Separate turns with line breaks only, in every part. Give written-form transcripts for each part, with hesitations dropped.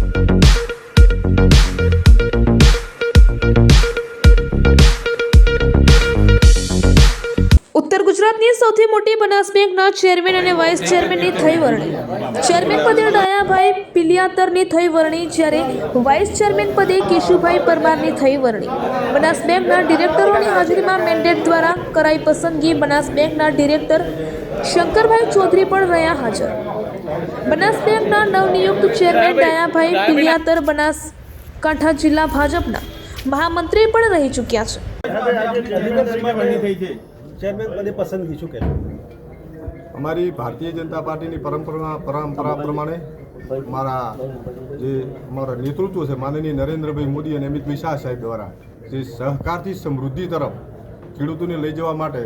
ઉત્તર ગુજરાતની સૌથી મોટી બનાસ બેંકના ચેરમેન અને વાઇસ ચેરમેનની થઈ વરણી। ચેરમેન પદે ડાયાભાઈ પિલિયાતરની થઈ વરણી, જ્યારે વાઇસ ચેરમેન પદે કેશુભાઈ પરમારની થઈ વરણી। બનાસ બેંકના ડિરેક્ટરોની હાજરીમાં મેન્ડેટ દ્વારા કરાઈ પસંદગી। બનાસ બેંકના ડિરેક્ટર શંકરભાઈ ચૌધરી પણ રહ્યા હાજર। બનાસ બેંકના નવનિયુક્ત ચેરમેન ડાયાભાઈ પિલિયાતર બનાસકાંઠા જિલ્લા ભાજપના મહામંત્રી પણ રહી ચૂક્યા છે।
चेयरमैन पदे पसंदगी શું કહેશો?
અમારી ભારતીય જનતા પાર્ટીની પરંપરા પ્રમાણે અમારા નેતૃત્વ છે માનનીય નરેન્દ્રભાઈ મોદી અને અમિતભાઈ શાહ સાહેબ દ્વારા જે સહકારથી સમૃદ્ધિ તરફ ખેડૂતોને લઈ જવા માટે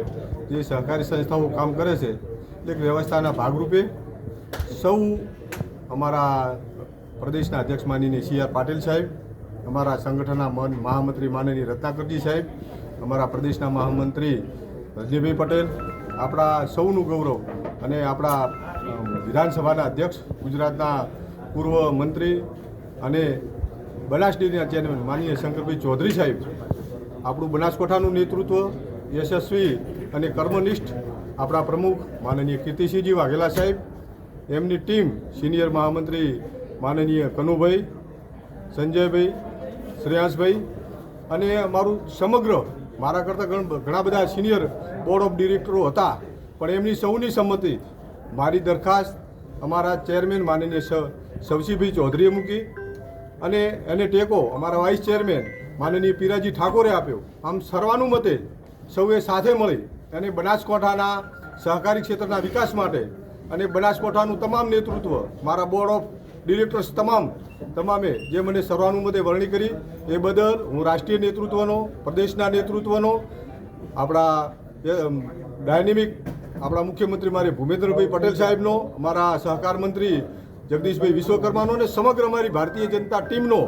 જે સહકારી સંસ્થાઓ કામ કરે છે, એક વ્યવસ્થાના ભાગરૂપે સૌ અમારા પ્રદેશના અધ્યક્ષ માનનીય CR પાટીલ સાહેબ, અમારા સંગઠનના મહામંત્રી માનનીય રત્નાકરજી સાહેબ, અમારા પ્રદેશના મહામંત્રી રજનીભાઈ પટેલ, આપણા સૌનું ગૌરવ અને આપણા વિધાનસભાના અધ્યક્ષ, ગુજરાતના પૂર્વ મંત્રી અને બનાસ ડેરીના ચેરમેન માનનીય શંકરભાઈ ચૌધરી સાહેબ, આપણું બનાસકાંઠાનું નેતૃત્વ યશસ્વી અને કર્મનિષ્ઠ આપણા પ્રમુખ માનનીય કીર્તિસિંહજી વાઘેલા સાહેબ, એમની ટીમ સિનિયર મહામંત્રી માનનીય કનુભાઈ, સંજયભાઈ, શ્રેયાંશભાઈ અને અમારું સમગ્ર મારા કરતાં ઘણા બધા સિનિયર બોર્ડ ઓફ ડિરેક્ટરો હતા, પણ એમની સૌની સંમતિ મારી દરખાસ્ત અમારા ચેરમેન માનનીય સવસીભાઈ ચૌધરીએ મૂકી અને એને ટેકો અમારા વાઇસ ચેરમેન માનનીય પીરાજી ઠાકોરે આપ્યો। આમ સર્વાનુમતે સૌએ સાથે મળી અને બનાસકાંઠાના સહકારી ક્ષેત્રના વિકાસ માટે અને બનાસકાંઠાનું તમામ નેતૃત્વ મારા બોર્ડ ઓફ ડિરેક્ટર્સ તમામે જે મને સર્વાનુમતે વરણી કરી એ બદલ હું રાષ્ટ્રીય નેતૃત્વનો, પ્રદેશના નેતૃત્વનો, આપણા ડાયનેમિક આપણા મુખ્યમંત્રી મારે ભૂપેન્દ્રભાઈ પટેલ સાહેબનો, અમારા સહકાર મંત્રી જગદીશભાઈ વિશ્વકર્માનો અને સમગ્ર અમારી ભારતીય જનતા ટીમનો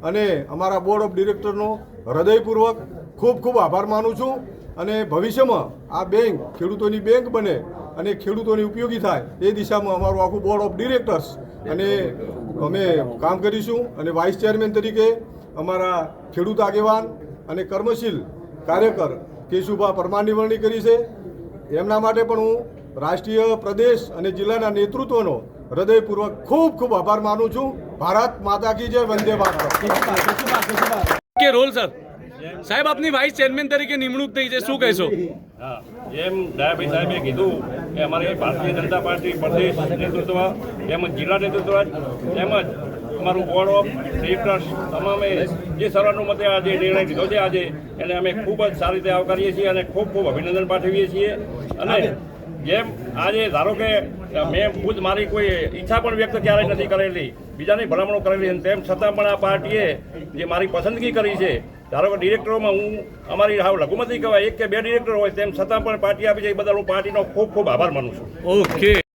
અને અમારા બોર્ડ ઓફ ડિરેક્ટરનો હૃદયપૂર્વક ખૂબ ખૂબ આભાર માનું છું। અને ભવિષ્યમાં આ બેંક ખેડૂતોની બેંક બને અને ખેડૂતોને ઉપયોગી થાય એ દિશામાં અમારું આખું બોર્ડ ઓફ ડિરેક્ટર્સ અને અમે કામ કરીશું। અને વાઇસ ચેરમેન તરીકે અમારા ખેડૂત આગેવાન અને કર્મશીલ કાર્યકર કેશુભા પરમારની વરણી કરી છે। એમના માટે પણ હું રાષ્ટ્રીય, પ્રદેશ અને જિલ્લાના નેતૃત્વનો હૃદયપૂર્વક ખૂબ ખૂબ આભાર માનું છું। ભારત માતા કી જય, વંદે ભારત।
કે રોલ સર સાહેબ, આપની વાઇસ ચેરમેન તરીકે નિમણૂક થઈ છે, શું કહેશો?
હા, જેમ ડાયાભાઈ સાહેબે કીધું કે અમારી ભારતીય જનતા પાર્ટી પ્રદેશ નેતૃત્વ તેમજ જિલ્લા નેતૃત્વ તેમજ અમારું બોર્ડ ઓફ ડિરેક્ટર્સ તમામે જે સર્વાનુમતે આજે નિર્ણય લીધો છે આજે એને અમે ખૂબ જ સારી રીતે આવકારીએ છીએ અને ખૂબ ખૂબ અભિનંદન પાઠવીએ છીએ। અને જેમ આજે ધારો કે મેં ખુદ મારી કોઈ ઈચ્છા પણ વ્યક્ત ક્યારેય નથી કરેલી, બીજાની ભલામણો કરેલી, અને તેમ છતાં પણ આ પાર્ટીએ જે મારી પસંદગી કરી છે, ધારો કે ડિરેક્ટરોમાં હું અમારી હાવ લઘુમતી કહેવાય 1 કે 2 ડિરેક્ટર હોય, તેમ છતાં પણ પાર્ટી આપી છે, એ બદલ હું પાર્ટીનો ખૂબ ખૂબ આભાર માનું છું।
ઓકે।